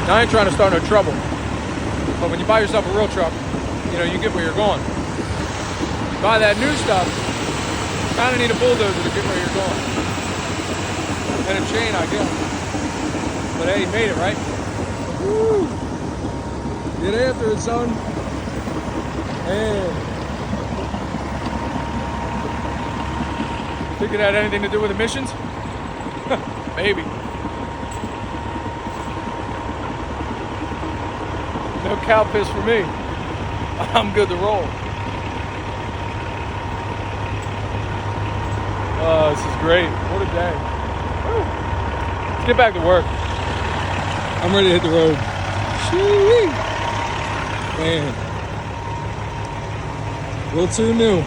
Now, I ain't trying to start no trouble. But when you buy yourself a real truck, you know, you get where you're going. You buy that new stuff, you kind of need a bulldozer to get where you're going. And a chain, I guess. But hey, you made it, right? Woo! Get after it, son. Man. Think it had anything to do with emissions? Maybe. No cow piss for me. I'm good to roll. Oh, this is great. What a day. Woo. Let's get back to work. I'm ready to hit the road. Shee-wee. Man. A little too new.